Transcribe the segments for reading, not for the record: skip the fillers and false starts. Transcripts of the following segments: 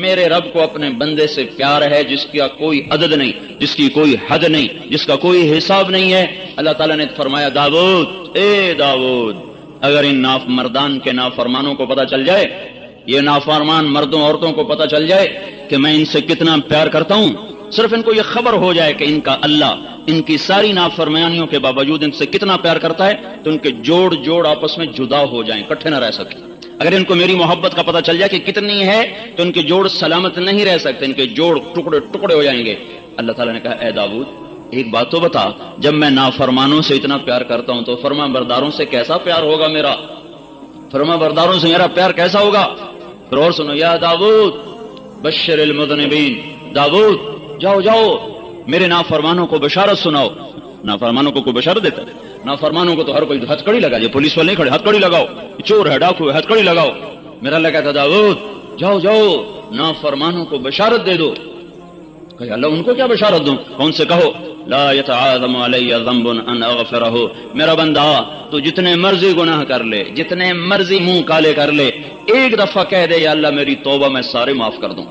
میرے رب کو اپنے بندے سے پیار ہے جس کا کوئی عدد نہیں، جس کی کوئی حد نہیں، جس کا کوئی حساب نہیں ہے۔ اللہ تعالیٰ نے فرمایا داؤد، اے داؤد، اگر ان مردان کے نافرمانوں کو پتہ چل جائے، یہ نافرمان مردوں عورتوں کو پتہ چل جائے کہ میں ان سے کتنا پیار کرتا ہوں، صرف ان کو یہ خبر ہو جائے کہ ان کا اللہ ان کی ساری نافرمانیوں کے باوجود ان سے کتنا پیار کرتا ہے، تو ان کے جوڑ آپس میں جدا ہو جائیں، اکٹھے نہ رہ سکیں۔ اگر ان کو میری محبت کا پتہ چل جائے کہ کتنی ہے تو ان کے جوڑ سلامت نہیں رہ سکتے، ان کے جوڑ ٹکڑے ٹکڑے ہو جائیں گے۔ اللہ تعالیٰ نے کہا اے داؤد ایک بات تو بتا، جب میں نافرمانوں سے اتنا پیار کرتا ہوں تو فرما برداروں سے کیسا پیار ہوگا میرا، فرما برداروں سے میرا پیار کیسا ہوگا؟ پھر اور سنو، یا داؤد بشر المذنبین، داؤد جاؤ جاؤ میرے نافرمانوں کو بشارت سناؤ۔ نافرمانوں کو کوئی بشارت دیتا ہے؟ نافرمانوں کو تو ہر کوئی ہتھکڑی لگا دے، پولیس والے نہیں کھڑے، ہتھکڑی لگاؤ، چور ہے ڈاکو ہے ہتھکڑی لگاؤ۔ میرا اللہ کہتا داؤد جاؤ جاؤ نافرمانوں کو بشارت دے دو۔ کہ اللہ ان کو کیا بشارت دوں؟ کون سے کہو لا يتعاظم علی ذنب ان اغفرہ، میرا بندہ تو جتنے مرضی گناہ کر لے، جتنے مرضی منہ کالے کر لے، ایک دفعہ کہہ دے یا اللہ میری توبہ میں سارے معاف کر دوں۔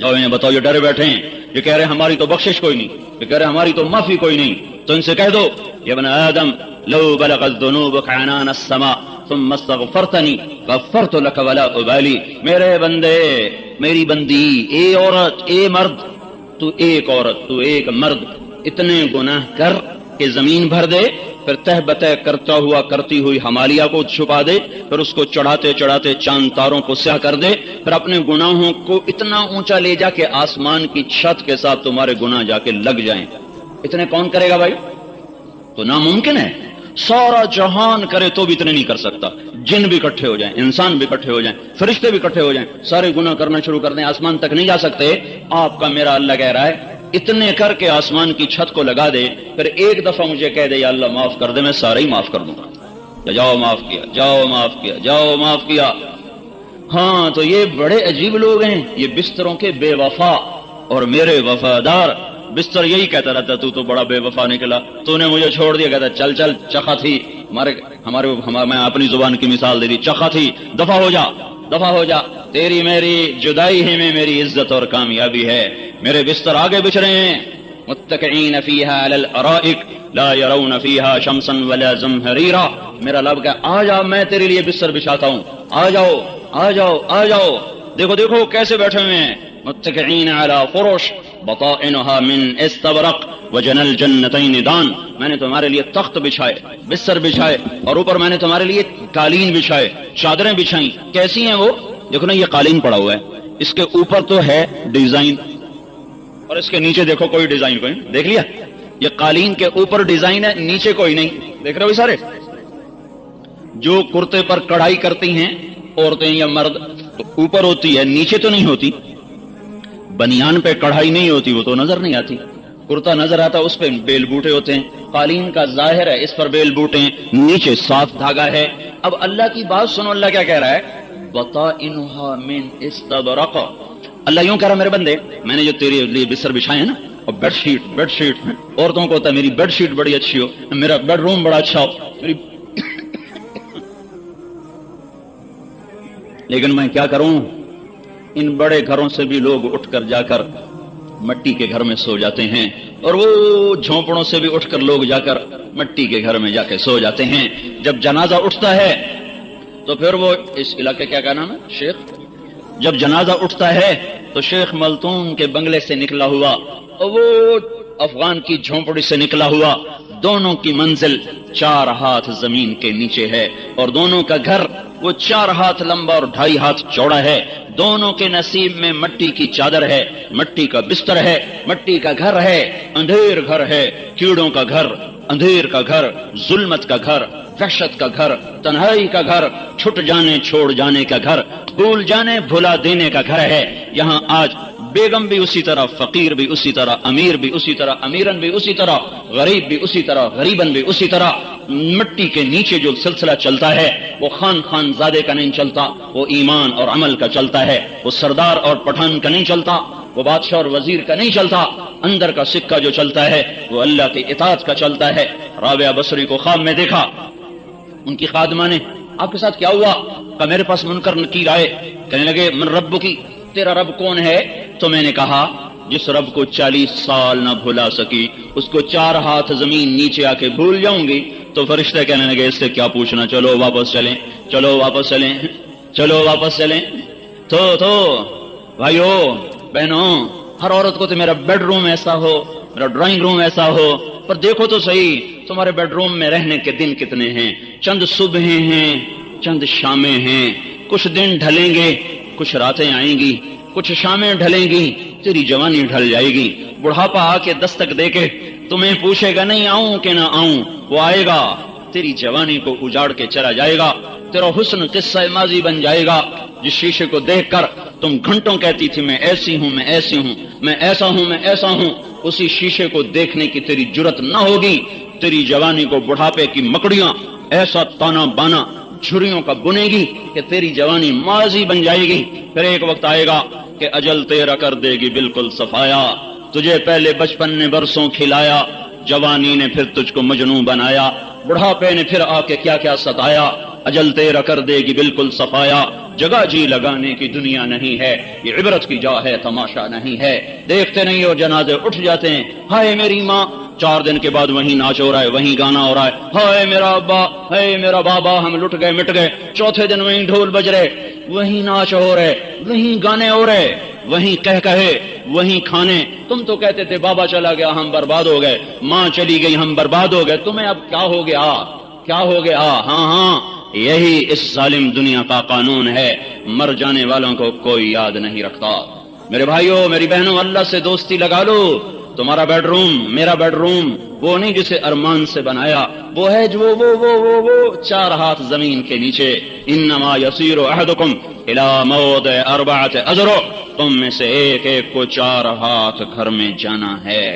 جاؤ انہیں بتاؤ، یہ ڈرے بیٹھے ہیں، یہ کہہ رہے ہماری تو بخشش کوئی نہیں، یہ کہہ رہے ہماری تو معافی کوئی نہیں، تو ان سے کہہ دو یا ابن آدم لو بلغت ذنوبک عنان السماء ثم استغفرتنی غفرت لک ولا ابالی، میرے بندے میری بندی، اے عورت اے مرد، تو ایک عورت تو ایک مرد اتنے گناہ کر کہ زمین بھر دے، پھر تہ بتہ کرتا ہوا کرتی ہوئی ہمالیہ کو چھپا دے، پھر اس کو چڑھاتے چڑھاتے چاند تاروں کو سیاہ کر دے، پھر اپنے گناہوں کو اتنا اونچا لے جا کہ آسمان کی چھت کے ساتھ تمہارے گناہ جا کے لگ جائیں، اتنے کون کرے گا بھائی؟ تو ناممکن ہے، سارا جہان کرے تو بھی اتنے نہیں کر سکتا۔ جن بھی اکٹھے ہو جائیں، انسان بھی اکٹھے ہو جائیں، فرشتے بھی اکٹھے ہو جائیں، سارے گناہ کرنا شروع کر دیں، آسمان تک نہیں جا سکتے۔ آپ کا میرا اللہ کہہ رہا ہے اتنے کر کے آسمان کی چھت کو لگا دے، پھر ایک دفعہ مجھے کہہ دے یا اللہ معاف کر دے، میں سارے ہی معاف کر دوں گا۔ جاؤ معاف کیا، جاؤ معاف کیا، جاؤ معاف کیا۔ ہاں تو یہ بڑے عجیب لوگ ہیں، یہ بستروں کے بے وفا اور میرے وفادار۔ بستر یہی کہتا رہتا تو بڑا بے وفا نکلا، تو نے مجھے چھوڑ دیا، کہتا چل چل چخا تھی، میں اپنی زبان کی مثال دے دی، چخا تھی، دفع ہو جا دفع ہو جا، تیری میری جدائی ہی میں میری عزت اور کامیابی ہے۔ میرے بستر آگے بچھ رہے ہیں، متکئین فیہا علی الارائک لا یرون فیہا شمسا ولا زمہریرا، میرا لب کہ آ جا میں تیرے لیے بستر بچھاتا ہوں، آ جاؤ آ جاؤ آ جاؤ، دیکھو دیکھو کیسے بیٹھے ہوئے ہیں، متکئین علی فرش بطائنها من استبرق وجن الجنتین دان، میں نے تمہارے لیے تخت بچھائے، بستر بچھائے، اور اوپر میں نے تمہارے لیے قالین بچھائے، چادریں بچھائیں۔ کیسی ہیں وہ؟ دیکھو نا یہ قالین پڑا ہوا ہے، اس کے اوپر تو ہے ڈیزائن اور اس کے نیچے دیکھو کوئی ڈیزائن کوئی، دیکھ لیا؟ یہ قالین کے اوپر ڈیزائن ہے، نیچے کوئی نہیں، دیکھ رہے ہو سارے؟ جو کرتے پر کڑھائی کرتی ہیں عورتیں یا مرد تو اوپر ہوتی ہے، نیچے تو نہیں ہوتی۔ بنیان پہ کڑھائی نہیں ہوتی، وہ تو نظر نہیں آتی، کرتا نظر آتا اس پہ بیل بوٹے ہوتے ہیں، قالین کا ظاہر ہے اس پر بیل بوٹے ہیں، نیچے صاف دھاگا ہے۔ اب اللہ کی بات سنو، اللہ کیا کہہ رہا ہے؟ بطائنها من استبرق، اللہ یوں کہہ رہا میرے بندے میں نے جو تیرے لیے بستر بچھائے ہیں نا، اور بیڈ شیٹ عورتوں کو ہوتا ہے میری بیڈ شیٹ بڑی اچھی ہو، میرا بیڈ روم بڑا اچھا ہو، میری لیکن میں کیا کروں، ان بڑے گھروں سے بھی لوگ اٹھ کر جا کر مٹی کے گھر میں سو جاتے ہیں، اور وہ جھونپڑوں سے بھی اٹھ کر لوگ جا کر مٹی کے گھر میں جا کے سو جاتے ہیں۔ جب جنازہ اٹھتا ہے تو پھر وہ اس علاقے کیا نام ہے شیخ، جب جنازہ اٹھتا ہے تو شیخ ملتون کے بنگلے سے نکلا ہوا اور وہ افغان کی جھونپڑی سے نکلا ہوا، دونوں کی منزل 4 ہاتھ زمین کے نیچے ہے، اور دونوں کا گھر وہ 4 ہاتھ لمبا اور 2.5 ہاتھ چوڑا ہے، دونوں کے نصیب میں مٹی کی چادر ہے، مٹی کا بستر ہے، مٹی کا گھر ہے، اندھیر گھر ہے، کیڑوں کا گھر، اندھیر کا گھر، ظلمت کا گھر، وحشت کا گھر، تنہائی کا گھر، چھٹ جانے چھوڑ جانے کا گھر، بھول جانے بھلا دینے کا گھر ہے۔ یہاں آج بیگم بھی اسی طرح، فقیر بھی اسی طرح، امیر بھی اسی طرح، امیرن بھی اسی طرح، غریب بھی اسی طرح، غریبن بھی اسی طرح۔ مٹی کے نیچے جو سلسلہ چلتا ہے وہ خان زادے کا نہیں چلتا، وہ ایمان اور عمل کا چلتا ہے، وہ سردار اور پٹھان کا نہیں چلتا، وہ بادشاہ اور وزیر کا نہیں چلتا، اندر کا سکہ جو چلتا ہے وہ اللہ کی اطاعت کا چلتا ہے۔ رابعہ بصری کو خواب میں دیکھا، ان کی خادمہ نے آپ کے ساتھ کیا ہوا؟ کہ میرے پاس منکر نکیر آئے، کہنے لگے من رب کی، تیرا رب کون ہے؟ تو میں نے کہا جس رب کو 40 سال نہ بھلا سکی اس کو 4 ہاتھ زمین نیچے آ کے بھول جاؤں گی۔ تو فرشتے کہنے لگے اس سے کیا پوچھنا، چلو واپس چلیں، چلو واپس چلیں، چلو واپس چلیں۔ تو بھائیو بہنوں، ہر عورت کو تو میرا بیڈ روم ایسا ہو، میرا ڈرائنگ روم ایسا ہو، پر دیکھو تو صحیح تمہارے بیڈ روم میں رہنے کے دن کتنے ہیں؟ چند صبحیں ہیں، چند شامیں ہیں، کچھ دن ڈھلیں گے، کچھ راتیں آئیں گی، کچھ شامیں ڈھلیں گی، تیری جوانی ڈھل جائے گی، بڑھاپا آ کے دستک دے کے تمہیں پوچھے گا نہیں آؤں کہ نہ آؤں، وہ آئے گا، تیری جوانی کو اجاڑ کے چلا جائے گا، تیرا حسن قصہ ماضی بن جائے گا۔ جس شیشے کو دیکھ کر تم گھنٹوں کہتی تھی میں ایسی ہوں، میں ایسی ہوں، میں ایسا ہوں، میں ایسا ہوں، اسی شیشے کو دیکھنے کی تیری جرت نہ ہوگی، تیری جوانی کو بڑھاپے کی مکڑیاں ایسا تانا بانا چھریوں کا بنے گی کہ تیری جوانی ماضی بن جائے گی۔ پھر ایک وقت آئے گا کہ اجل تیرا کر دے گی بالکل صفایا، تجھے پہلے بچپن نے برسوں کھلایا، جوانی نے پھر تجھ کو مجنوں بنایا، بڑھاپے نے پھر آ کے کیا کیا ستایا، اجل تیرا کر دے گی بالکل صفایا۔ جگہ جی لگانے کی دنیا نہیں ہے، یہ عبرت کی جا ہے، تماشا نہیں ہے۔ دیکھتے نہیں ہو جنازے اٹھ جاتے ہیں، ہائے میری ماں، 4 دن کے بعد وہیں ناچ ہو رہا ہے، وہیں گانا ہو رہا ہے، ہائے میرا ابا، ہائے میرا بابا، ہم لٹ گئے مٹ گئے، چوتھے دن وہیں ڈھول بج رہے، وہیں ناچ ہو رہے، وہیں گانے ہو رہے، وہیں کہے، وہیں کھانے۔ تم تو کہتے تھے بابا چلا گیا ہم برباد ہو گئے، ماں چلی گئی ہم برباد ہو گئے، تمہیں اب کیا ہو گیا، کیا ہو گیا؟ ہاں یہی اس ظالم دنیا کا قانون ہے، مر جانے والوں کو کوئی یاد نہیں رکھتا۔ میرے بھائیوں، میری بہنوں، اللہ سے دوستی لگا لو۔ تمہارا بیڈ روم، میرا بیڈ روم وہ نہیں جسے ارمان سے بنایا، وہ ہے جو وہ 4 ہاتھ زمین کے نیچے۔ انما یسیر احدکم الی موضع 4 اذرع، تم میں سے ایک ایک کو 4 ہاتھ گھر میں جانا ہے۔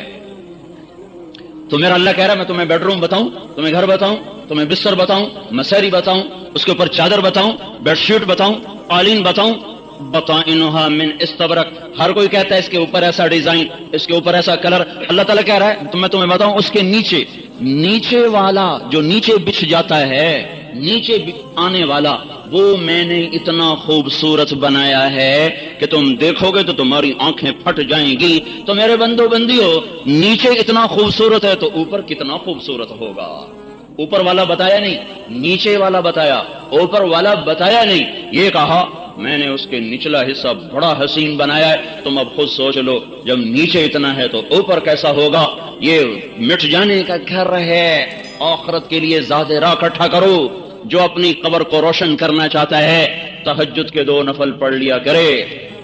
تو میرا اللہ کہہ رہا ہے میں تمہیں بیڈ روم بتاؤں، تمہیں گھر بتاؤں، تمہیں بستر بتاؤں، مسری بتاؤں، اس کے اوپر چادر بتاؤں، بیڈ شیٹ بتاؤں، قالین بتاؤں، بطائنها من استبرق۔ ہر کوئی کہتا ہے اس کے اوپر ایسا ڈیزائن، اس کے اوپر ایسا کلر، اللہ تعالیٰ کہہ رہا ہے تو میں تمہیں بتاؤں اس کے نیچے والا جو نیچے بچھ جاتا ہے، نیچے آنے والا وہ میں نے اتنا خوبصورت بنایا ہے کہ تم دیکھو گے تو تمہاری آنکھیں پھٹ جائیں گی۔ تو میرے بندو بندیو، نیچے اتنا خوبصورت ہے تو اوپر کتنا خوبصورت ہوگا؟ اوپر والا بتایا نہیں، نیچے والا بتایا، اوپر والا بتایا نہیں۔ یہ کہا میں نے اس کے نچلا حصہ بڑا حسین بنایا ہے، تم اب خود سوچ لو جب نیچے اتنا ہے تو اوپر کیسا ہوگا۔ یہ مٹ جانے کا گھر ہے، آخرت کے لیے زیادہ راہ اکٹھا کرو۔ جو اپنی قبر کو روشن کرنا چاہتا ہے تہجد کے 2 نفل پڑھ لیا کرے،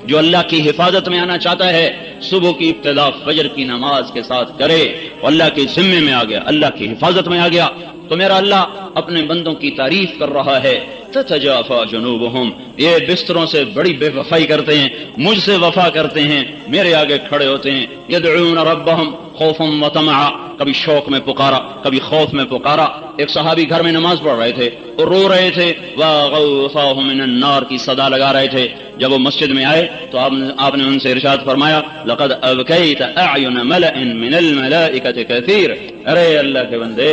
جو اللہ کی حفاظت میں آنا چاہتا ہے صبح کی ابتدا فجر کی نماز کے ساتھ کرے، اللہ کے ذمے میں آ گیا، اللہ کی حفاظت میں آ گیا۔ تو میرا اللہ اپنے بندوں کی تعریف کر رہا ہے، تتجافى جنوبهم، یہ بستروں سے بڑی بے وفائی کرتے ہیں، مجھ سے وفا کرتے ہیں، میرے آگے کھڑے ہوتے ہیں، يدعون ربهم خوفا وطمعا، کبھی شوق میں پکارا، کبھی خوف میں پکارا۔ ایک صحابی گھر میں نماز پڑھ رہے تھے اور رو رہے تھے، وَغَوْفَاهُ مِنَ النَّارِ کی صدا لگا رہے تھے۔ جب وہ مسجد میں آئے تو آپ نے ان سے ارشاد فرمایا، لَقَدْ أَبْكَيْتَ أَعْيُنَ مَلَئٍ مِنَ الْمَلَائِكَةِ كَثِيرٍ، ارے اللہ کے بندے،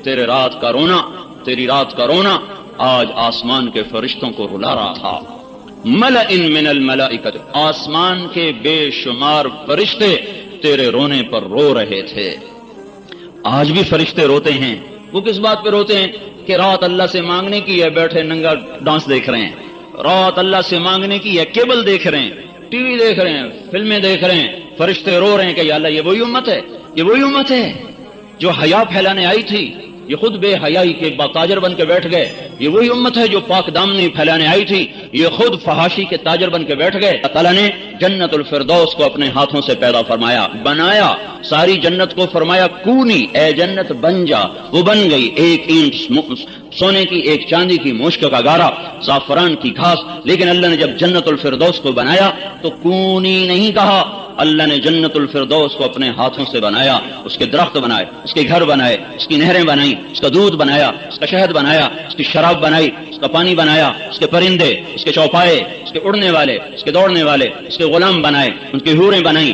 تیری رات کا رونا آج آسمان کے فرشتوں کو رلا رہا تھا۔ ملئن من الملائکۃ، آسمان کے بے شمار فرشتے تیرے رونے پر رو رہے تھے۔ آج بھی فرشتے روتے ہیں، وہ کس بات پہ روتے ہیں کہ رات اللہ سے مانگنے کی ہے، بیٹھے ننگا ڈانس دیکھ رہے ہیں، رات اللہ سے مانگنے کی ہے، کیبل دیکھ رہے ہیں، ٹی وی دیکھ رہے ہیں، فلمیں دیکھ رہے ہیں، فرشتے رو رہے ہیں کہ یا اللہ یہ وہی امت ہے، یہ وہی امت ہے جو حیا پھیلانے آئی تھی، یہ خود بے حیائی کے تاجر بن کے بیٹھ گئے، یہ وہی امت ہے جو پاک دامنی پھیلانے آئی تھی، یہ خود فحاشی کے تاجر بن کے بیٹھ گئے۔ اللہ تعالیٰ نے جنت الفردوس کو اپنے ہاتھوں سے پیدا فرمایا، بنایا، ساری جنت کو فرمایا کونی، اے جنت بن جا، وہ بن گئی، ایک اینٹ سونے کی، ایک چاندی کی، مشک کا گارا، زعفران کی گھاس۔ لیکن اللہ نے جب جنت الفردوس کو بنایا تو کونی نہیں کہا، اللہ نے جنت الفردوس کو اپنے ہاتھوں سے بنایا، اس کے درخت بنائے، اس کے گھر بنائے، اس کی نہریں بنائیں، اس کا دودھ بنایا، اس کا شہد بنایا، اس کی شراب بنائی، اس کا پانی بنایا، اس کے پرندے، اس کے چوپائے، اس کے اڑنے والے، اس کے دوڑنے والے، اس کے غلام بنائے، ان کی حوریں بنائیں،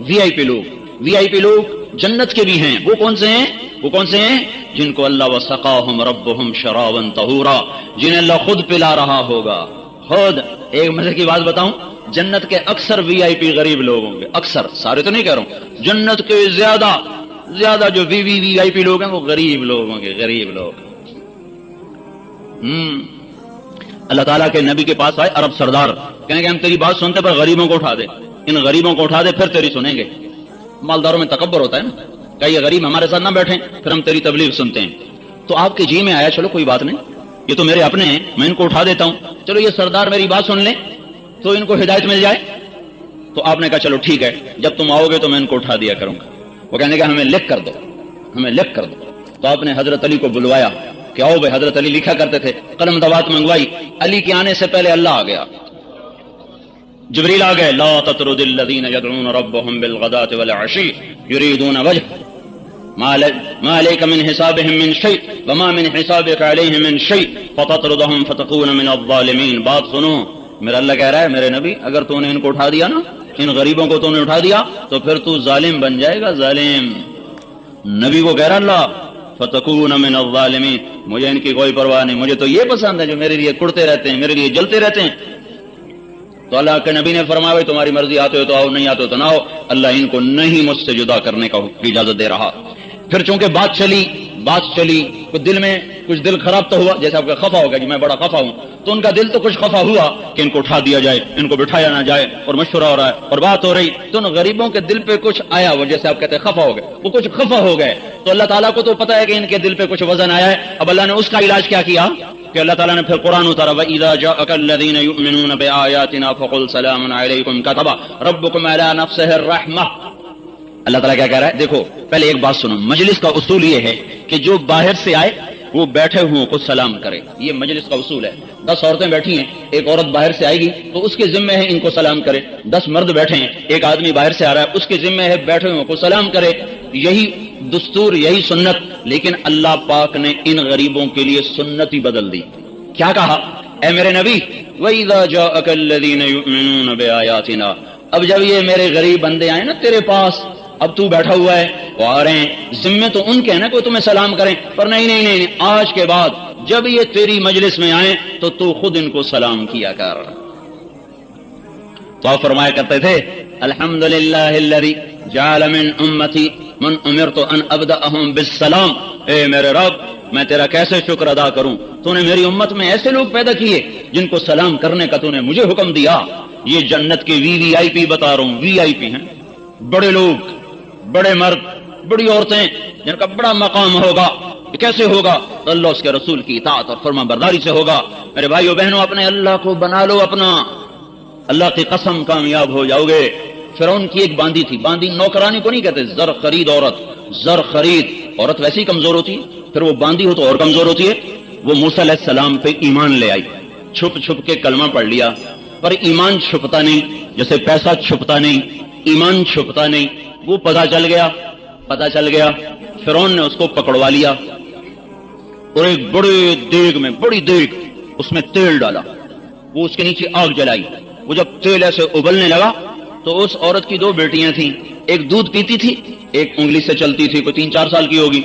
وی آئی پی لوگ جنت کے بھی ہیں. وہ کون سے ہیں؟ وہ کون سے ہیں؟ جن کو اللہ وسقاہم ربہم شرابا طہورا، جنہیں اللہ خود پلا رہا ہوگا. خود ایک مزے کی بات بتاؤں، جنت کے اکثر وی آئی پی غریب لوگ ہوں گے، اکثر، سارے تو نہیں کہہ رہا ہوں، جنت کے زیادہ جو وی آئی پی لوگ ہیں وہ غریب لوگ ہوں گے، غریب لوگ. اللہ تعالیٰ کے نبی کے پاس آئے عرب سردار، کہیں گے ہم تیری بات سنتے پر غریبوں کو اٹھا دے، ان غریبوں کو اٹھا دے پھر تیری سنیں گے. مالداروں میں تکبر ہوتا ہے نا، کہ یہ غریب ہمارے ساتھ نہ بیٹھیں پھر ہم تیری تبلیغ سنتے ہیں. تو آپ کے جی میں آیا چلو کوئی بات نہیں، یہ تو میرے اپنے ہیں، میں ان کو اٹھا دیتا ہوں، چلو یہ سردار میری بات سن لیں تو ان کو ہدایت مل جائے. تو آپ نے کہا چلو ٹھیک ہے، جب تم آؤ گے تو میں ان کو اٹھا دیا کروں گا. وہ کہنے کا ہمیں لکھ کر دو، ہمیں لکھ کر دو. تو آپ نے حضرت علی کو بلوایا کہ آؤ بھائی. حضرت علی لکھا کرتے تھے، قلم دوات منگوائی. علی کے آنے سے پہلے اللہ آ گیا، جبریل آ گئے. لا تطرد الذین یدعون ربهم بالغداة والعشی یریدون وجہ ما علیک من حسابهم من شیء وما من حسابک علیہم من شیء فتطردهم فتکون من الظالمین. بات سنو، میرا اللہ کہہ رہا ہے میرے نبی، اگر تو نے ان کو اٹھا دیا نا، ان غریبوں کو تو نے اٹھا دیا تو پھر تو ظالم بن جائے گا، ظالم. نبی کو کہہ رہا اللہ فتکون من الظالمین. مجھے ان کی کوئی پرواہ نہیں، مجھے تو یہ پسند ہے جو میرے لیے کڑتے رہتے ہیں، میرے لیے جلتے رہتے ہیں. تو اللہ کے نبی نے فرمایا بھائی تمہاری مرضی، آتے ہو تو آؤ، نہیں آتے ہو تو نہ آؤ. اللہ ان کو نہیں مجھ سے جدا کرنے کا اجازت دے رہا. پھر چونکہ بات چلی کچھ دل میں کچھ دل خراب تو ہوا، جیسے آپ کا خفا ہو گیا کہ میں بڑا خفا ہوں، تو ان کا دل تو کچھ خفا ہوا کہ ان کو اٹھا دیا جائے، ان کو بٹھایا نہ جائے، اور مشورہ ہو رہا ہے اور بات ہو رہی. تو ان غریبوں کے دل پہ کچھ آیا، وہ جیسے آپ کہتے ہیں خفا ہو گئے، وہ کچھ خفا ہو گئے. تو اللہ تعالیٰ کو تو پتا ہے کہ ان کے دل پہ کچھ وزن آیا ہے. اب اللہ نے اس کا علاج کیا کیا کہ اللہ تعالیٰ نے پھر قرآن اتارا. وَإِذَا جَاءَكَ الَّذِينَ يُؤْمِنُونَ بِآيَاتِنَا فَقُلْ سَلَامٌ عَلَيْكُمْ كَتَبَ رَبُّكُمْ عَلَىٰ نَفْسِهِ الرَّحْمَةَ. اللہ تعالیٰ کیا کہہ رہا ہے؟ دیکھو پہلے ایک بات سنو، مجلس کا اصول یہ ہے کہ جو باہر سے آئے وہ بیٹھے ہوں کو سلام کرے. یہ مجلس کا اصول ہے. 10 عورتیں بیٹھی ہیں، ایک عورت باہر سے آئے گی تو اس کے ذمہ ہے ان کو سلام کرے. 10 مرد بیٹھے ہیں، ایک آدمی باہر سے آ رہا ہے، اس کے ذمہ ہے بیٹھے ہوں کو سلام کرے. یہی دستور، یہی سنت. لیکن اللہ پاک نے ان غریبوں کے لیے سنت ہی بدل دی. کیا کہا؟ اے میرے نبی وَإِذَا جَاءَكَ الَّذِينَ يُؤْمِنُونَ بِآيَاتِنَا، اب جب یہ میرے غریب بندے آئے نا تیرے پاس، اب تو بیٹھا ہوا ہے، وہ آ رہے ہیں، ذمے تو ان کے ہیں نا کوئی تمہیں سلام کریں، پر نہیں، آج کے بعد جب یہ تیری مجلس میں آئیں تو خود ان کو سلام کیا کر. تو آپ فرمایا کرتے تھے الحمدللہ الذی جعل من امتی من امرت ان ابدأهم بالسلام. اے میرے رب میں تیرا کیسے شکر ادا کروں، تو نے میری امت میں ایسے لوگ پیدا کیے جن کو سلام کرنے کا تو نے مجھے حکم دیا. یہ جنت کے وی آئی پی بتا رہا ہوں، وی آئی پی ہیں، بڑے لوگ، بڑے مرد، بڑی عورتیں جن کا بڑا مقام ہوگا. کیسے ہوگا؟ اللہ اس کے رسول کی اطاعت اور فرما برداری سے ہوگا. میرے بھائیو بہنوں، اپنے اللہ کو بنا لو اپنا، اللہ کی قسم کامیاب ہو جاؤ گے. فرعون کی ایک باندی تھی، باندی نوکرانی کو نہیں کہتے، زر خرید عورت ویسے ہی کمزور ہوتی ہے، پھر وہ باندی ہو تو اور کمزور ہوتی ہے. وہ موسیٰ علیہ السلام پہ ایمان لے آئی، چھپ کے کلمہ پڑھ لیا، پر ایمان چھپتا نہیں، جیسے پیسہ چھپتا نہیں، ایمان چھپتا نہیں. وہ پتہ چل گیا. فرعون نے اس کو پکڑوا لیا اور ایک بڑی دیگ اس میں تیل ڈالا، وہ اس کے نیچے آگ جلائی. وہ جب تیل ایسے ابلنے لگا تو اس عورت کی 2 بیٹیاں تھیں، ایک دودھ پیتی تھی، ایک انگلی سے چلتی تھی، کوئی 3-4 سال کی ہوگی.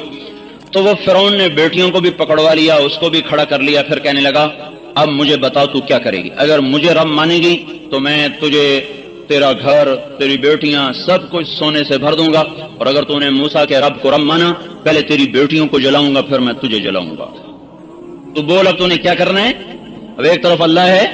تو وہ فرعون نے بیٹیوں کو بھی پکڑوا لیا، اس کو بھی کھڑا کر لیا. پھر کہنے لگا اب مجھے بتاؤ تو کیا کرے گی؟ اگر مجھے رب مانے گی تو میں تجھے، تیرا گھر، تیری بیٹیاں، سب کچھ سونے سے بھر دوں گا، اور اگر تو نے موسیٰ کے رب کو رب مانا، پہلے تیری بیٹیوں کو جلاؤں گا پھر میں تجھے جلاؤں گا. تو بول اب تو نے کیا کرنا ہے؟ اب ایک طرف اللہ ہے،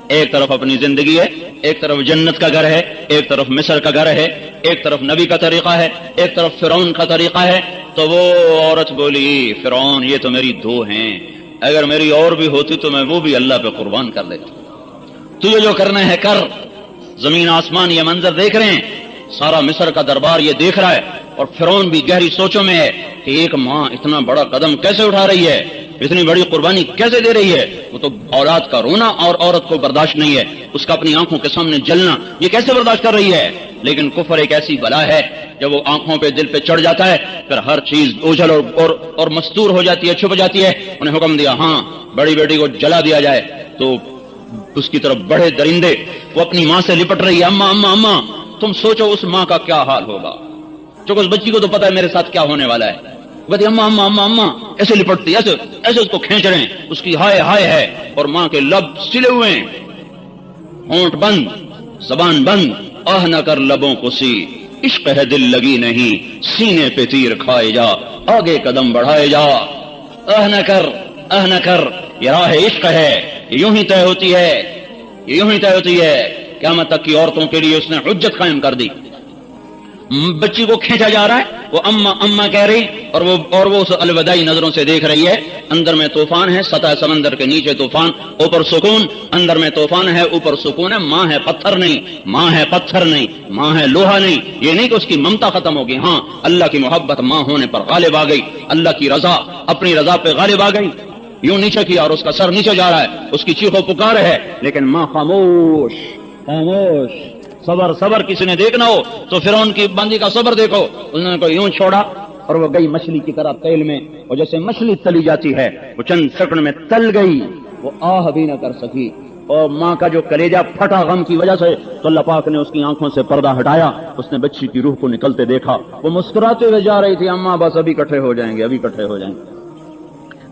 ایک طرف اپنی زندگی ہے، ایک طرف جنت کا گھر ہے، ایک طرف مصر کا گھر ہے، ایک طرف نبی کا طریقہ ہے، ایک طرف فرعون کا طریقہ ہے. تو وہ عورت بولی فرعون یہ تو میری 2 ہیں، اگر میری اور بھی ہوتی تو میں وہ بھی اللہ پہ قربان کر دیتی. تجھے جو کرنا ہے کر. زمین آسمان یہ منظر دیکھ رہے ہیں، سارا مصر کا دربار یہ دیکھ رہا ہے، اور فرعون بھی گہری سوچوں میں ہے کہ ایک ماں اتنا بڑا قدم کیسے اٹھا رہی ہے، اتنی بڑی قربانی کیسے دے رہی ہے. وہ تو اولاد کا رونا اور عورت کو برداشت نہیں ہے، اس کا اپنی آنکھوں کے سامنے جلنا یہ کیسے برداشت کر رہی ہے. لیکن کفر ایک ایسی بلا ہے، جب وہ آنکھوں پہ دل پہ چڑھ جاتا ہے پھر ہر چیز اوجھل اور مستور ہو جاتی ہے، چھپ جاتی ہے. انہیں حکم دیا ہاں بڑی بیٹی کو جلا دیا جائے، تو اس کی طرف بڑے درندے، وہ اپنی ماں سے لپٹ رہی ہے، اماں اماں اماں. تم سوچو اس ماں کا کیا حال ہوگا، چونکہ اس بچی کو تو پتا ہے میرے ساتھ کیا ہونے والا ہے، کہتی اما اما اما اما، ایسے لپٹتی، ایسے ایسے اس کو کھینچ رہے ہیں، اس کی ہائے ہائے ہے، اور ماں کے لب سلے ہوئے ہیں، ہونٹ بند، زبان بند، آہ نہ کر لبوں کو سی، عشق ہے دل لگی نہیں، سینے پہ تیر کھائے جا، آگے قدم بڑھائے جا، آہ نہ کر، آہ نہ کر، یہ راہ عشق ہے، یہ یوں ہی طے ہوتی ہے، یہ یوں ہی طے ہوتی ہے، قیامت تک کی عورتوں کے لیے اس نے حجت قائم کر دی۔ بچی کو کھینچا جا رہا ہے، وہ اما اما کہہ رہی، اور وہ اس الوداعی نظروں سے دیکھ رہی ہے، اندر میں طوفان ہے، سطح سمندر کے نیچے طوفان، اوپر سکون، اندر میں طوفان ہے، اوپر سکون ہے، ماں ہے پتھر نہیں، ماں ہے پتھر نہیں، ماں ہے لوہا نہیں، یہ نہیں کہ اس کی ممتا ختم ہوگی، ہاں اللہ کی محبت ماں ہونے پر غالب آ گئی، اللہ کی رضا اپنی رضا پہ غالب آ گئی، یوں نیچے کیا اور اس کا سر نیچے جا رہا ہے، اس کی چیخ و پکار ہے، لیکن ماں خاموش، خاموش، صبر صبر، کسی نے دیکھنا ہو تو فرعون کی بندی کا صبر دیکھو، انہوں نے کو یوں چھوڑا اور وہ گئی مچھلی کی طرح تیل میں، اور جیسے مچھلی تلی جاتی ہے وہ چند سیکنڈ میں تل گئی، وہ آہ بھی نہ کر سکی، اور ماں کا جو کلیجہ پھٹا غم کی وجہ سے، تو اللہ پاک نے اس کی آنکھوں سے پردہ ہٹایا، اس نے بچی کی روح کو نکلتے دیکھا، وہ مسکراتے ہوئے جا رہی تھی، اماں بس ابھی اکٹھے ہو جائیں گے، ابھی اکٹھے ہو جائیں گے۔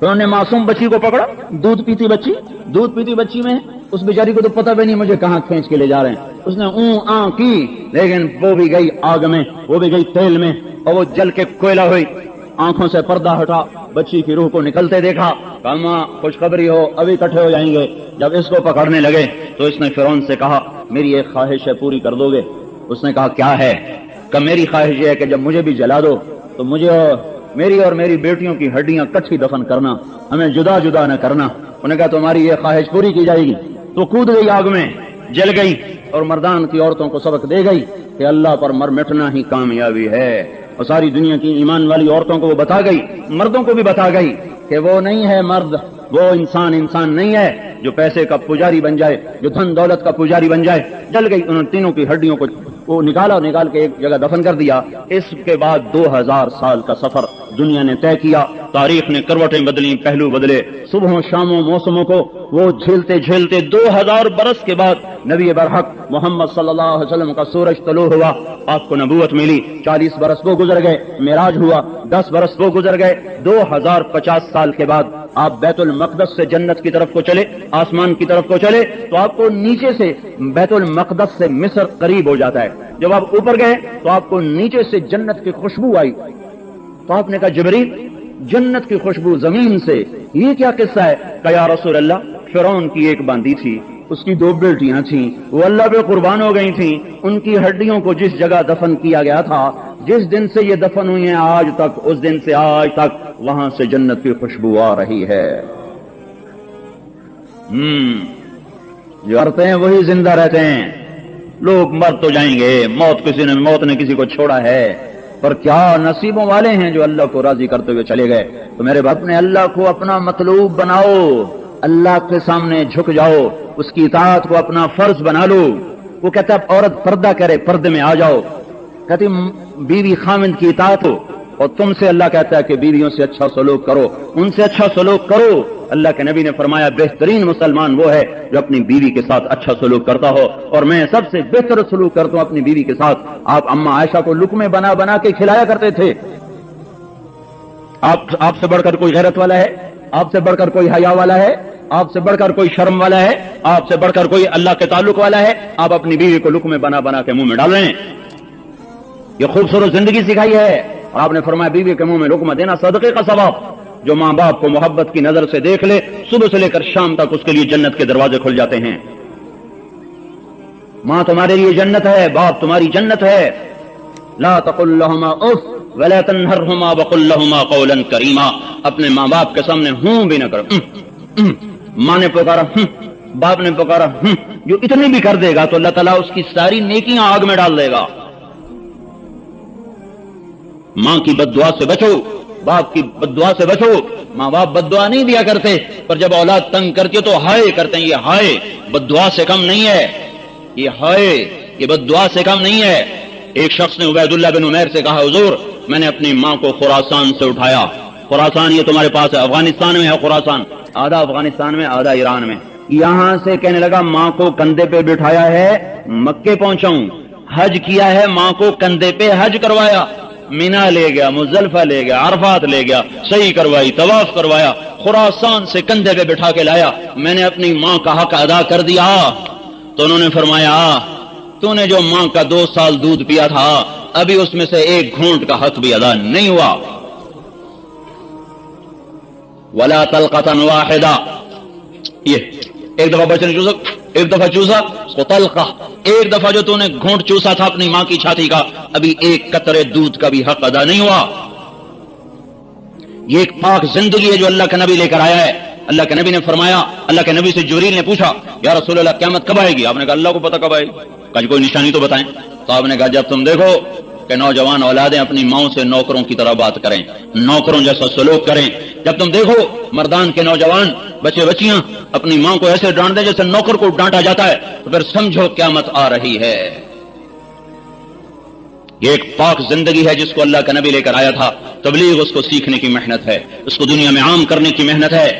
انہوں نے معصوم بچی کو پکڑا، دودھ پیتی بچی میں، اس بیچاری کو تو پتہ بھی نہیں مجھے کہاں کھینچ کے لے جا رہے ہیں، اس نے کی، لیکن وہ بھی گئی آگ میں، وہ بھی گئی تیل میں، اور وہ جل کے کوئلہ ہوئی، آنکھوں سے پردہ ہٹا، بچی کی روح کو نکلتے دیکھا، کہا ماں خوشخبری ہو، ابھی اکٹھے ہو جائیں گے۔ جب اس کو پکڑنے لگے تو اس نے فرعون سے کہا میری ایک خواہش ہے، پوری کر دو گے؟ اس نے کہا کیا ہے؟ کہ میری خواہش یہ ہے کہ جب مجھے بھی جلا دو تو مجھے میری اور میری بیٹیوں کی ہڈیاں کٹھی دفن کرنا، ہمیں جدا جدا نہ کرنا۔ انہوں نے کہا تمہاری یہ خواہش پوری کی جائے گی۔ تو کود گئی آگ میں، جل گئی، اور مردان کی عورتوں کو سبق دے گئی کہ اللہ پر مر مٹنا ہی کامیابی ہے، اور ساری دنیا کی ایمان والی عورتوں کو وہ بتا گئی، مردوں کو بھی بتا گئی کہ وہ نہیں ہے مرد، وہ انسان نہیں ہے جو پیسے کا پجاری بن جائے، جو دھن دولت کا پجاری بن جائے۔ جل گئی، انہوں نے تینوں کی ہڈیوں کو وہ نکال کے ایک جگہ دفن کر دیا۔ اس کے بعد 2000 سال کا سفر دنیا نے طے کیا، تاریخ نے کروٹیں بدلی، پہلو بدلے، صبحوں شاموں موسموں کو وہ جھیلتے 2000 برس کے بعد نبی برحق محمد صلی اللہ علیہ وسلم کا سورج طلوع ہوا، آپ کو نبوت ملی، 40 برس وہ گزر گئے، معراج ہوا، 10 برس وہ گزر گئے، 2050 سال کے بعد آپ بیت المقدس سے جنت کی طرف کو چلے، آسمان کی طرف کو چلے، تو آپ کو نیچے سے بیت المقدس سے مصر قریب ہو جاتا ہے۔ جب آپ اوپر گئے تو آپ کو نیچے سے جنت کی خوشبو آئی، تو آپ نے کہا جبریل جنت کی خوشبو زمین سے، یہ کیا قصہ ہے؟ کہ یا رسول اللہ فرعون کی ایک باندی تھی، اس کی 2 بیٹیاں تھیں، وہ اللہ پہ قربان ہو گئی تھیں، ان کی ہڈیوں کو جس جگہ دفن کیا گیا تھا، جس دن سے یہ دفن ہوئی ہیں آج تک، اس دن سے آج تک وہاں سے جنت کی خوشبو آ رہی ہے۔ جو کرتے ہیں وہی زندہ رہتے ہیں، لوگ مر تو جائیں گے، موت نے کسی کو چھوڑا ہے، پر کیا نصیبوں والے ہیں جو اللہ کو راضی کرتے ہوئے چلے گئے۔ تو میرے باپ نے اللہ کو اپنا مطلوب بناؤ، اللہ کے سامنے جھک جاؤ، اس کی اطاعت کو اپنا فرض بنا لو۔ وہ کہتا ہے عورت پردہ کرے، پردے میں آ جاؤ، کہتی بیوی خامند کی اطاعت ہو، اور تم سے اللہ کہتا ہے کہ بیویوں سے اچھا سلوک کرو، ان سے اچھا سلوک کرو۔ اللہ کے نبی نے فرمایا بہترین مسلمان وہ ہے جو اپنی بیوی کے ساتھ اچھا سلوک کرتا ہو، اور میں سب سے بہتر سلوک کرتا ہوں اپنی بیوی کے ساتھ۔ آپ اما عائشہ کو لقمے بنا بنا کے کھلایا کرتے تھے۔ آپ سے بڑھ کر کوئی غیرت والا ہے؟ آپ سے بڑھ کر کوئی حیا والا ہے؟ آپ سے بڑھ کر کوئی شرم والا ہے؟ آپ سے بڑھ کر کوئی اللہ کے تعلق والا ہے؟ آپ اپنی بیوی کو لقمے بنا بنا کے منہ میں ڈال رہے ہیں۔ یہ خوبصورت زندگی سکھائی ہے، اور آپ نے فرمایا بیوی کے منہ میں لقمہ دینا صدقے کا ثواب۔ جو ماں باپ کو محبت کی نظر سے دیکھ لے، صبح سے لے کر شام تک اس کے لیے جنت کے دروازے کھل جاتے ہیں۔ ماں تمہارے لیے جنت ہے، باپ تمہاری جنت ہے۔ لا تقل لهما اف ولا تنهرهما وقل لهما قولا کریما۔ اپنے ماں باپ کے سامنے ہوں بھی نہ کرو۔ ماں نے پکارا باپ نے پکارا، جو اتنی بھی کر دے گا تو اللہ تعالیٰ اس کی ساری نیکیاں آگ میں ڈال دے گا۔ ماں کی بد دعا سے بچو، باپ کی بد دعا سے بچو۔ ماں باپ بد دعا نہیں دیا کرتے، پر جب اولاد تنگ کرتی ہے تو ہائے کرتے ہیں۔ یہ ہائے بد دعا سے کم نہیں ہے، یہ ہائے یہ بد دعا سے کم نہیں ہے۔ ایک شخص نے عبید اللہ بن عمیر سے کہا حضور میں نے اپنی ماں کو خراسان سے اٹھایا۔ خراسان یہ تمہارے پاس ہے، افغانستان میں ہے خراسان، آدھا افغانستان میں آدھا ایران میں۔ یہاں سے کہنے لگا ماں کو کندھے پہ بٹھایا ہے، مکے پہنچاؤں، حج کیا ہے، ماں کو کندھے پہ حج کروایا، مینا لے گیا، مزدلفہ لے گیا، عرفات لے گیا، صحیح کروائی، طواف کروایا، خراسان سے کندھے پہ بٹھا کے لایا، میں نے اپنی ماں کا حق ادا کر دیا۔ تو انہوں نے فرمایا تو نے جو ماں کا 2 سال دودھ پیا تھا ابھی اس میں سے 1 گھونٹ کا حق بھی ادا نہیں ہوا۔ ولا طلقة واحدة، یہ ایک دفعہ بچے نے چوسا، ایک دفعہ چوسا اس کو طلقہ، ایک دفعہ جو تو نے گھونٹ چوسا تھا اپنی ماں کی چھاتی کا ابھی 1 قطرے دودھ کا بھی حق ادا نہیں ہوا۔ یہ ایک پاک زندگی ہے جو اللہ کا نبی لے کر آیا ہے۔ اللہ کے نبی نے فرمایا، اللہ کے نبی سے جبریل نے پوچھا یا رسول اللہ قیامت کب آئے گی؟ آپ نے کہا اللہ کو پتہ کب آئے گی، کہا کوئی نشانی تو بتائیں۔ تو آپ نے کہا جب تم دیکھو کہ نوجوان اولادیں اپنی ماؤں سے نوکروں کی طرح بات کریں، نوکروں جیسا سلوک کریں، جب تم دیکھو مردان کے نوجوان بچے بچیاں اپنی ماں کو ایسے ڈانٹ دیں جیسے نوکر کو ڈانٹا جاتا ہے، تو پھر سمجھو قیامت آ رہی ہے۔ یہ ایک پاک زندگی ہے جس کو اللہ کا نبی لے کر آیا تھا۔ تبلیغ اس کو سیکھنے کی محنت ہے، اس کو دنیا میں عام کرنے کی محنت ہے۔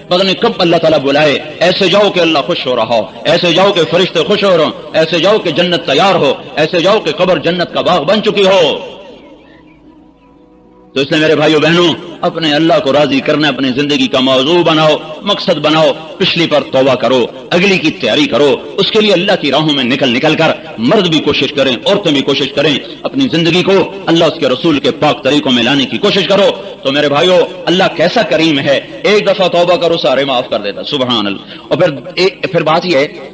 پتہ نہیں کب اللہ تعالیٰ بلائے، ایسے جاؤ کہ اللہ خوش ہو رہا ہو، ایسے جاؤ کہ فرشتے خوش ہو رہے ہوں، ایسے جاؤ کہ جنت تیار ہو، ایسے جاؤ کہ قبر جنت کا باغ بن چکی ہو۔ تو اس لیے میرے بھائیو بہنوں، اپنے اللہ کو راضی کرنا اپنی زندگی کا موضوع بناؤ، مقصد بناؤ، پچھلی پر توبہ کرو، اگلی کی تیاری کرو، اس کے لیے اللہ کی راہوں میں نکل کر مرد بھی کوشش کریں، عورتیں بھی کوشش کریں، اپنی زندگی کو اللہ اس کے رسول کے پاک طریقوں میں لانے کی کوشش کرو۔ تو میرے بھائیو اللہ کیسا کریم ہے، 1 دفعہ توبہ کرو سارے معاف کر دیتا، سبحان اللہ۔ اور پھر بات یہ ہے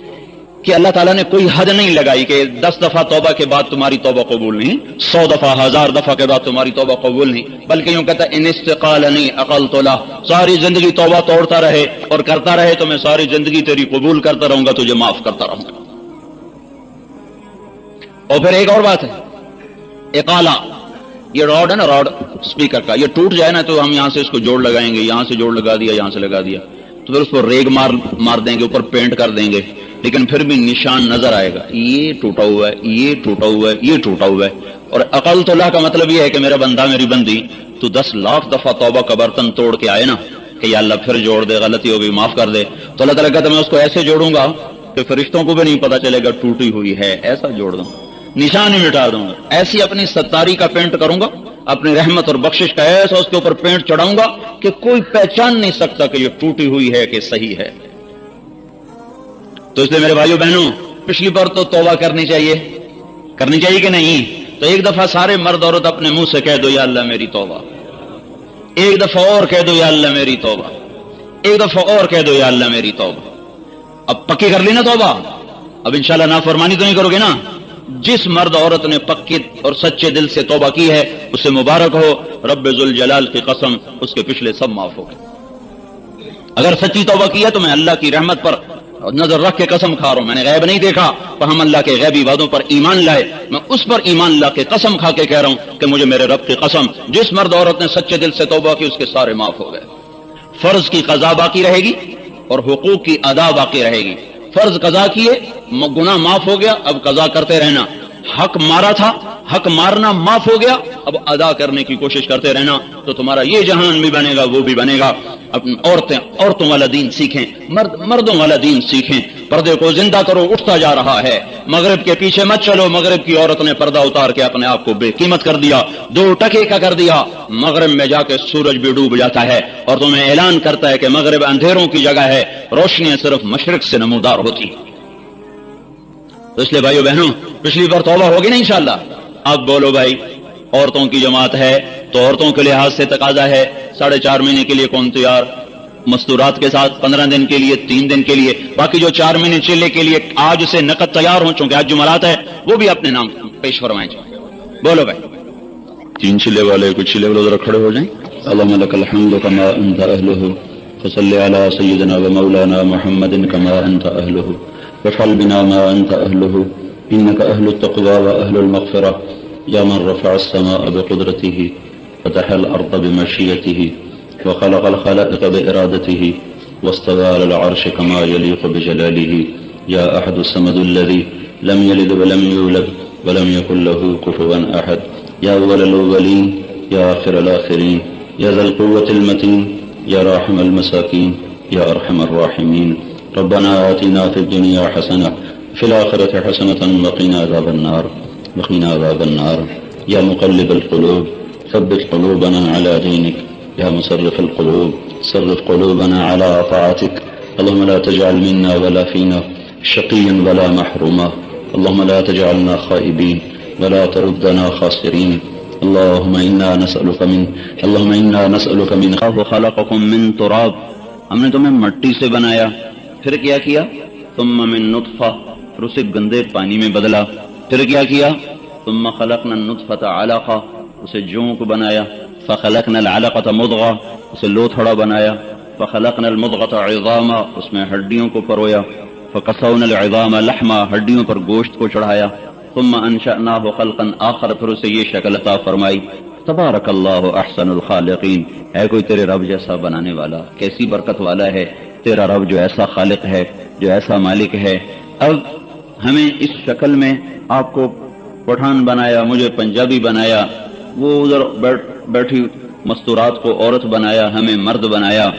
کہ اللہ تعالیٰ نے کوئی حد نہیں لگائی کہ 10 دفعہ توبہ کے بعد تمہاری توبہ قبول نہیں، 100 دفعہ 1000 دفعہ کے بعد تمہاری توبہ قبول نہیں، بلکہ یوں کہتا ہے ان استقالنی عقلت له، ساری زندگی توبہ توڑتا رہے اور کرتا رہے تو میں ساری زندگی تیری قبول کرتا رہوں گا، تجھے معاف کرتا رہوں گا۔ اور پھر ایک اور بات ہے، اقالہ، یہ راڈ ہے نا، راڈ اسپیکر کا، یہ ٹوٹ جائے نا تو ہم یہاں سے اس کو جوڑ لگائیں گے، یہاں سے جوڑ لگا دیا، یہاں سے لگا دیا، تو پھر اس کو ریگ مار دیں گے، اوپر پینٹ کر دیں گے، لیکن پھر بھی نشان نظر آئے گا، یہ ٹوٹا ہوا ہے، یہ ٹوٹا ہوا ہے، یہ ٹوٹا ہوا ہے۔ اور عقلت اللہ کا مطلب یہ ہے کہ میرا بندہ میری بندی تو 10 لاکھ دفعہ توبہ کا برتن توڑ کے آئے نا کہ یا اللہ پھر جوڑ دے، غلطی ہوگی معاف کر دے، تو اللہ تعالیٰ کہتا ہے میں اس کو ایسے جوڑوں گا کہ فرشتوں کو بھی نہیں پتا چلے گا ٹوٹی ہوئی ہے، ایسا جوڑ دوں، نشان ہی مٹا دوں گا، ایسی اپنی ستاری کا پینٹ کروں گا، اپنی رحمت اور بخشش کا ایسا اس کے اوپر پینٹ چڑھاؤں گا کہ کوئی پہچان نہیں سکتا کہ یہ ٹوٹی ہوئی ہے کہ صحیح ہے۔ تو اس لیے میرے بھائیو بہنوں پچھلی بار تو توبہ کرنی چاہیے کہ نہیں؟ تو 1 دفعہ سارے مرد عورت اپنے منہ سے کہہ دو یا اللہ میری توبہ، 1 دفعہ اور کہہ دو یا اللہ میری توبہ، 1 دفعہ اور کہہ دو یا اللہ میری توبہ۔ اب پکی کر لی نا توبہ، اب انشاءاللہ نافرمانی تو نہیں کرو گے نا۔ جس مرد عورت نے پکی اور سچے دل سے توبہ کی ہے اسے مبارک ہو، رب ذوالجلال کی قسم اس کے پچھلے سب معاف ہو گئے۔ اگر سچی توبہ کی ہے تو میں اللہ کی رحمت پر نظر رکھ کے قسم کھا رہا ہوں، میں نے غیب نہیں دیکھا پر ہم اللہ کے غیبی وعدوں پر ایمان لائے، میں اس پر ایمان لا کے قسم کھا کے کہہ رہا ہوں کہ مجھے میرے رب کی قسم جس مرد عورت نے سچے دل سے توبہ کی اس کے سارے معاف ہو گئے۔ فرض کی قضا باقی رہے گی اور حقوق کی ادا باقی رہے گی۔ فرض قضا کیے، گناہ معاف ہو گیا، اب قضا کرتے رہنا۔ حق مارا تھا، حق مارنا معاف ہو گیا، اب ادا کرنے کی کوشش کرتے رہنا، تو تمہارا یہ جہان بھی بنے گا وہ بھی بنے گا۔ اپنی عورتوں والا دین سیکھیں، مردوں والا دین سیکھیں، پردے کو زندہ کرو، اٹھتا جا رہا ہے۔ مغرب کے پیچھے مت چلو، مغرب کی عورت نے پردہ اتار کے اپنے آپ کو بے قیمت کر دیا، 2 ٹکے کا کر دیا۔ مغرب میں جا کے سورج بھی ڈوب جاتا ہے اور تمہیں اعلان کرتا ہے کہ مغرب اندھیروں کی جگہ ہے، روشنیاں صرف مشرق سے نمودار ہوتی۔ تو اس لیے بھائیو بہنوں پچھلی بار توبہ ہوگی نا انشاءاللہ۔ اب بولو بھائی، عورتوں کی جماعت ہے تو عورتوں کے لحاظ سے تقاضا ہے 4.5 مہینے کے لیے کون تیار، مستورات کے ساتھ 15 دن کے لیے، 3 دن کے لیے، باقی جو 4 مہینے چلے کے لیے آج سے نقد تیار ہوں، چونکہ آج جمعرات ہے، وہ بھی اپنے نام پیش فرمائیں۔ بولو بھائی، 3 چلے والے کچھ چلے والے ذرا کھڑے ہو جائیں۔ اللهم لك الحمد كما انت اهله فصل على سيدنا ومولانا محمد كما انت اهله وافعل بنا ما انت اهله انك اهل التقوى واهل المغفرة يا من رفع السماء بقدرته فتح الارض بمشيئته وخلق الخلائق بارادته واستوى على العرش كما يليق بجلاله يا احد الصمد الذي لم يلد ولم يولد ولم يكن له كفوا احد يا اول الاولين يا آخر الآخرين يا ذا القوة المتين يا راحم المساكين يا أرحم الراحمين ربنا آتنا في الدنيا حسنة في الآخرة حسنة وقنا عذاب النار وقنا عذاب النار يا مقلب القلوب ثبت قلوبنا على دينك يا مصرف القلوب صرف قلوبنا على طاعتك اللهم لا تجعل منا ولا فينا شقيا ولا محروما اللهم لا تجعلنا خائبين ولا تردنا خاسرين اللهم إنا نسألك من خلقكم من تراب، ہم نے تمہیں مٹی سے بنایا، پھر کیا کیا؟ ثم من نطفہ، پھر اسے گندے پانی میں بدلا، پھر کیا کیا؟ ثم خلقنا النطفة علقہ، اسے جوں کو بنایا، فخلقنا العلقة مضغہ، اسے لوتھڑا بنایا، فخلقنا المضغة عظاما، اس میں ہڈیوں کو پرویا، فقصونا العظام لحما، ہڈیوں پر گوشت کو چڑھایا، ثم انشأناه خلقا آخر، پھر اسے یہ شکل عطا فرمائی۔ تبارک اللہ احسن الخالقین، ہے کوئی تیرے رب جیسا بنانے والا؟ کیسی برکت والا ہے تیرا رب جو ایسا خالق ہے، جو ایسا مالک ہے۔ اب ہمیں اس شکل میں آپ کو پٹھان بنایا، مجھے پنجابی بنایا، وہ ادھر بیٹھی مستورات کو عورت بنایا، ہمیں مرد بنایا۔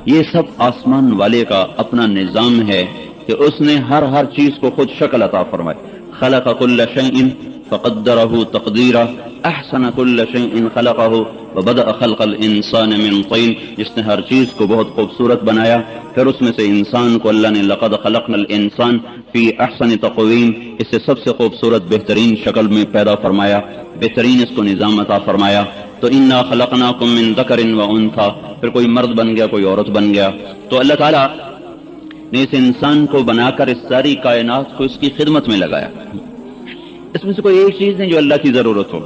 یہ سب آسمان والے کا اپنا نظام ہے کہ اس نے ہر چیز کو خود شکل عطا فرمائی۔ خلق كل شيء فقدره تقديرا احسن كل شيء خلقه وبدأ خلق الانسان من طين، جس نے ہر چیز کو بہت خوبصورت بنایا، پھر اس میں سے انسان کو اللہ نے لقد خلقنا الانسان فی احسن تقویم، اس سے سب سے خوبصورت بہترین شکل میں پیدا فرمایا، بہترین اس کو نظام عطا فرمایا۔ تو انا خلقناکم من ذکر وانثی، پھر کوئی مرد بن گیا، کوئی عورت بن گیا۔ تو اللہ تعالیٰ نے اس انسان کو بنا کر اس ساری کائنات کو اس کی خدمت میں لگایا۔ اس میں سے کوئی ایک چیز نہیں جو اللہ کی ضرورت ہو،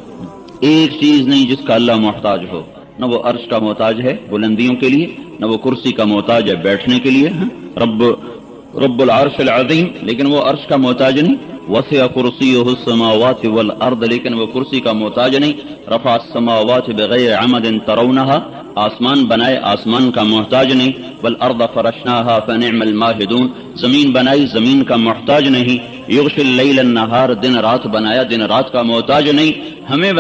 ایک چیز نہیں جس کا اللہ محتاج ہو، نہ وہ عرش کا محتاج ہے بلندیوں کے لیے، نہ وہ کرسی کا محتاج ہے بیٹھنے کے لیے، رب العرش العظیم، لیکن وہ عرش کا محتاج نہیں۔ وسع کرسیہ السماوات والارض، لیکن وہ کرسی کا محتاج نہیں۔ رفع السماوات بغیر عمد ترونہا، آسمان بنائے، آسمان کا محتاج نہیں۔ والارض فرشناہا فنعم الماہدون، زمین بنائی، زمین کا محتاج نہیں۔ یغشی اللیل النہار، دن رات بنایا، دن رات کا محتاج نہیں۔ ہمیں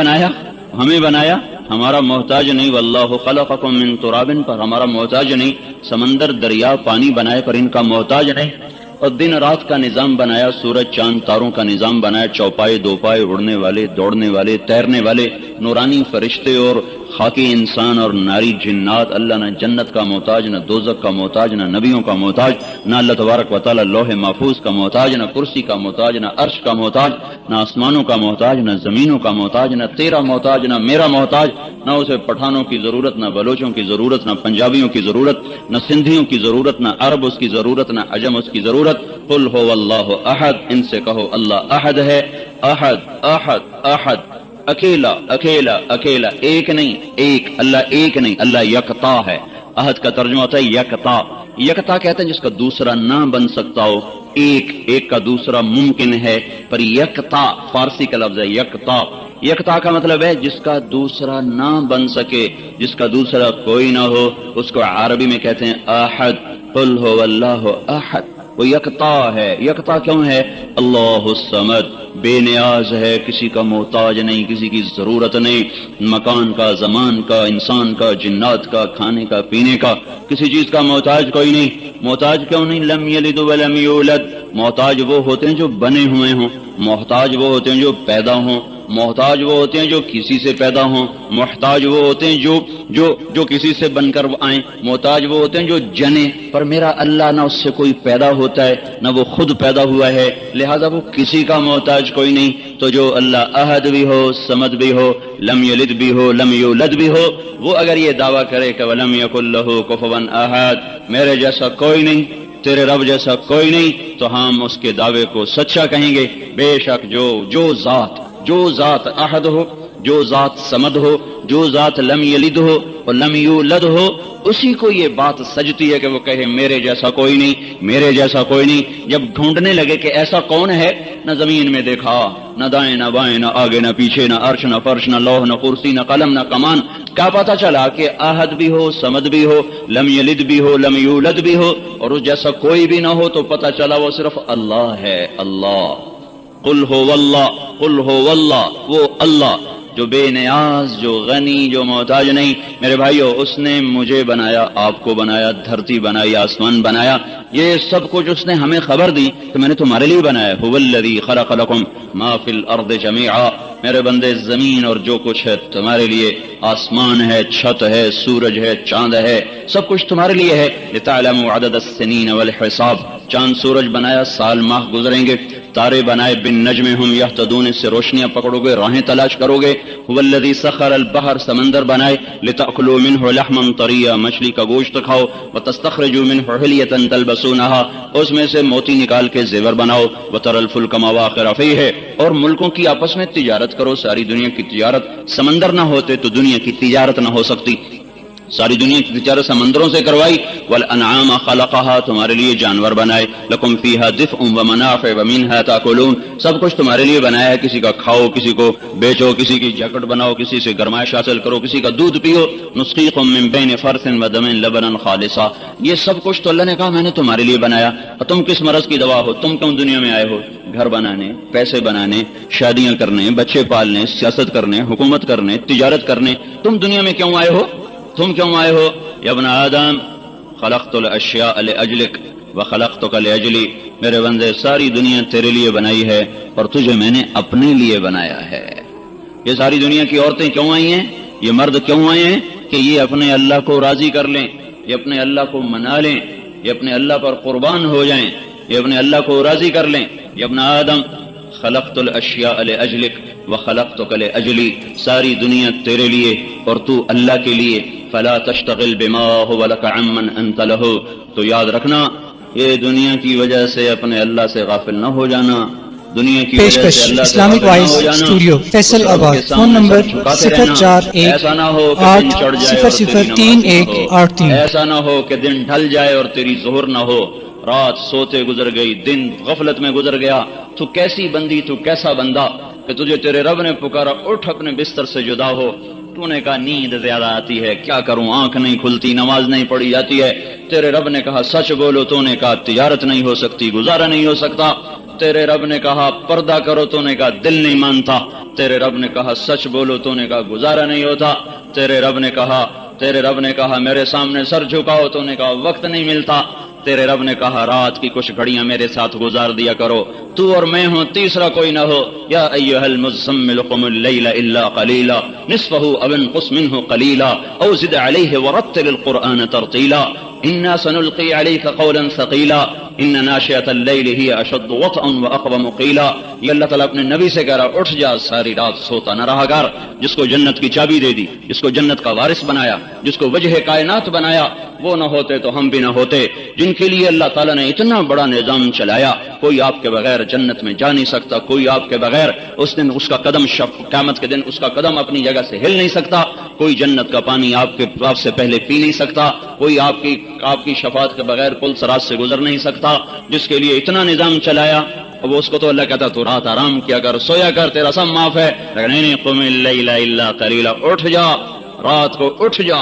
بنایا، ہمارا محتاج نہیں۔ واللہ خلقکم من تراب، پر ہمارا محتاج نہیں۔ سمندر، دریا، پانی بنائے، پر ان کا محتاج نہیں۔ اور دن رات کا نظام بنایا، سورج چاند تاروں کا نظام بنایا، چوپائے دوپائے، اڑنے والے، دوڑنے والے، تیرنے والے، نورانی فرشتے اور خاکی انسان اور ناری جنات۔ اللہ نہ جنت کا محتاج، نہ دوزخ کا محتاج، نہ نبیوں کا محتاج، نہ اللہ تبارک و تعالی لوح محفوظ کا محتاج، نہ کرسی کا محتاج، نہ عرش کا محتاج، نہ آسمانوں کا محتاج، نہ زمینوں کا محتاج، نہ تیرا محتاج، نہ میرا محتاج، نہ اسے پٹھانوں کی ضرورت، نہ بلوچوں کی ضرورت، نہ پنجابیوں کی ضرورت، نہ سندھیوں کی ضرورت، نہ عرب اس کی ضرورت، نہ عجم اس کی ضرورت۔ قل هو اللہ احد، ان سے کہو اللہ احد ہے، احد احد احد، اکیلا اکیلا اکیلا، ایک نہیں، ایک اللہ، ایک نہیں، اللہ یکتا ہے۔ احد کا ترجمہ ہوتا ہے یکتا، یکتا کہتے ہیں جس کا دوسرا نہ بن سکتا ہو، ایک کا دوسرا ممکن ہے، پر یکتا فارسی کا لفظ ہے یکتا۔ یکتا کا مطلب ہے جس کا دوسرا نہ بن سکے، جس کا دوسرا کوئی نہ ہو، اس کو عربی میں کہتے ہیں احد۔ قل هو اللہ احد، وہ یکتا ہے۔ یکتا کیوں ہے؟ اللہ الصمد، بے نیاز ہے، کسی کا محتاج نہیں، کسی کی ضرورت نہیں، مکان کا، زمان کا، انسان کا، جنات کا، کھانے کا، پینے کا، کسی چیز کا محتاج کوئی نہیں۔ محتاج کیوں نہیں؟ لم یلد ولم یولد، محتاج وہ ہوتے ہیں جو بنے ہوئے ہوں، محتاج وہ ہوتے ہیں جو پیدا ہوں، محتاج وہ ہوتے ہیں جو کسی سے پیدا ہوں، محتاج وہ ہوتے ہیں جو کسی سے بن کر آئیں، محتاج وہ ہوتے ہیں جو جنے، پر میرا اللہ نہ اس سے کوئی پیدا ہوتا ہے، نہ وہ خود پیدا ہوا ہے، لہذا وہ کسی کا محتاج کوئی نہیں۔ تو جو اللہ احد بھی ہو، صمد بھی ہو، لم یلد بھی ہو، لم یولد بھی ہو، وہ اگر یہ دعویٰ کرے کہ وَلَمْ يَكُنْ لَهُ كُفُوًا أَحَدٌ، میرے جیسا کوئی نہیں، تیرے رب جیسا کوئی نہیں، تو ہم اس کے دعوے کو سچا کہیں گے۔ بے شک جو ذات احد ہو، جو ذات صمد ہو، جو ذات لم یلد ہو اور لم یولد ہو، اسی کو یہ بات سجتی ہے کہ وہ کہے میرے جیسا کوئی نہیں، میرے جیسا کوئی نہیں۔ جب ڈھونڈنے لگے کہ ایسا کون ہے، نہ زمین میں دیکھا، نہ دائیں نہ بائیں، نہ آگے نہ پیچھے، نہ عرش نہ فرش، نہ لوح نہ کرسی، نہ قلم نہ کمان، کیا پتا چلا کہ احد بھی ہو، صمد بھی ہو، لم یلد بھی ہو، لم یولد بھی ہو، اور اس جیسا کوئی بھی نہ ہو، تو پتا چلا وہ صرف اللہ ہے، اللہ۔ قل هو اللہ، قل هو اللہ، وہ اللہ جو بے نیاز، جو غنی، جو محتاج نہیں. میرے بھائیو، اس نے مجھے بنایا، آپ کو بنایا، دھرتی بنائی، آسمان بنایا، یہ سب کچھ اس نے ہمیں خبر دی کہ میں نے تمہارے لیے بنایا. هو الذی خلق لکم ما فی الارض جمیعا. میرے بندے، زمین اور جو کچھ ہے تمہارے لیے، آسمان ہے، چھت ہے، سورج ہے، چاند ہے، سب کچھ تمہارے لیے ہے. لتعلموا عدد السنین والحساب. چاند سورج بنایا، سال ماہ گزریں گے. تارے بنائے، بالنجم ہم یہتدون، اس سے روشنیاں پکڑو گے، راہیں تلاش کرو گے. هو الذی سخر البحر، سمندر بنائے، لتأکلوا منہ لحما طریا، مچھلی کا گوشت کھاؤ. وتستخرجوا منہ حلیۃ تلبسونها، اس میں سے موتی نکال کے زیور بناؤ. وترى الفلک مواخر فیہ، اور ملکوں کی آپس میں تجارت کرو. ساری دنیا کی تجارت، سمندر نہ ہوتے تو دنیا کی تجارت نہ ہو سکتی. ساری دنیا کی تجارت سمندروں سے کروائی. والانعام خلقها، تمہارے لیے جانور بنائے. لکم فیہا دفء ومنافع ومنها تاکلون، سب کچھ تمہارے لیے بنایا ہے. کسی کا کھاؤ، کسی کو بیچو، کسی کی جیکٹ بناؤ، کسی سے گرمائش حاصل کرو، کسی کا دودھ پیو. نسقیکم من بین فرث ودم لبنا خالصا، یہ سب کچھ تو اللہ نے کہا میں نے تمہارے لیے بنایا. اور تم کس مرض کی دوا ہو؟ تم کیوں دنیا میں آئے ہو؟ گھر بنانے، پیسے بنانے، شادیاں کرنے، بچے پالنے، سیاست کرنے، حکومت کرنے، تجارت کرنے. تم دنیا میں کیوں آئے ہو؟ تم کیوں آئے ہو؟ یا ابن آدم خلقت الاشیاء لاجلک وخلقتک لاجلی. میرے بندے، ساری دنیا تیرے لیے بنائی ہے اور تجھے میں نے اپنے لیے بنایا ہے. یہ ساری دنیا کی عورتیں کیوں آئی ہیں؟ یہ مرد کیوں آئے ہیں؟ کہ یہ اپنے اللہ کو راضی کر لیں، یہ اپنے اللہ کو منا لیں، یہ اپنے اللہ پر قربان ہو جائیں، یہ اپنے اللہ کو راضی کر لیں. یا ابن آدم خلقت الاشیاء لاجلک وخلقتک لاجلی، ساری دنیا تیرے لیے اور تو اللہ کے لیے. فلا تشتغل بما هو لك عمن انت له، تو یاد رکھنا یہ دنیا کی وجہ سے اپنے اللہ سے غافل نہ ہو جانا. دنیا کی وجہ پیشکش سے اللہ سے اسلامک غافل نہ وائس ہو جانا. اسٹوڈیو فیصل آباد. Phone number 04180031883. ایسا نہ ہو کہ دن ڈھل جائے اور تیری ظہر نہ ہو. رات سوتے گزر گئی، دن غفلت میں گزر گیا. تو کیسی بندی، تو کیسا بندہ کہ تجھے تیرے رب نے پکارا اٹھ اپنے بستر سے جدا ہو. تو نے کہا نیند زیادہ آتی ہے، کیا کروں، آنکھ نہیں کھلتی، نماز نہیں پڑھی جاتی ہے. تیرے رب نے کہا سچ بولو. تو نے کہا تجارت نہیں ہو سکتی، گزارا نہیں ہو سکتا. تیرے رب نے کہا پردہ کرو. تو نے کہا دل نہیں مانتا. تیرے رب نے کہا سچ بولو. تو نے کہا گزارا نہیں ہوتا. تیرے رب نے کہا میرے سامنے سر جھکاؤ. تو نے کہا وقت نہیں ملتا. تیرے رب نے کہا رات کی کچھ گھڑیاں میرے ساتھ گزار دیا کرو. تو اور میں ہوں، تیسرا کوئی نہ ہو. یا ایھا المزمل قم اللیل الا قلیلا نصفه او انقص منه قلیلا او زد علیہ ورتل القرآن ترتیلا انا سنلقی علیک قولا ثقیلا ان ناشئۃ اللیل ہی اشد وطئا واقوم قیلا. یہ اللہ تعالیٰ اپنے نبی سے کہہ رہا اٹھ جا، ساری رات سوتا نہ رہا کر. جس کو جنت کی چابی دے دی، جس کو جنت کا وارث بنایا، جس کو وجہ کائنات بنایا، وہ نہ ہوتے تو ہم بھی نہ ہوتے. جن کے لیے اللہ تعالیٰ نے اتنا بڑا نظام چلایا، کوئی آپ کے بغیر جنت میں جا نہیں سکتا، کوئی آپ کے بغیر اس دن اس کا قدم قیامت کے دن اس کا قدم اپنی جگہ سے ہل نہیں سکتا. کوئی جنت کا پانی آپ سے پہلے پی نہیں سکتا. کوئی آپ کی شفاعت کے بغیر پل صراط سے گزر نہیں سکتا. جس کے لیے اتنا نظام چلایا، اب اس کو تو اللہ کہتا تو رات آرام کیا کر، سویا کر، تیرا سب معاف ہے. لیکن نہیں، قم اللیل الا قلیلا، اٹھ جا، رات کو اٹھ جا.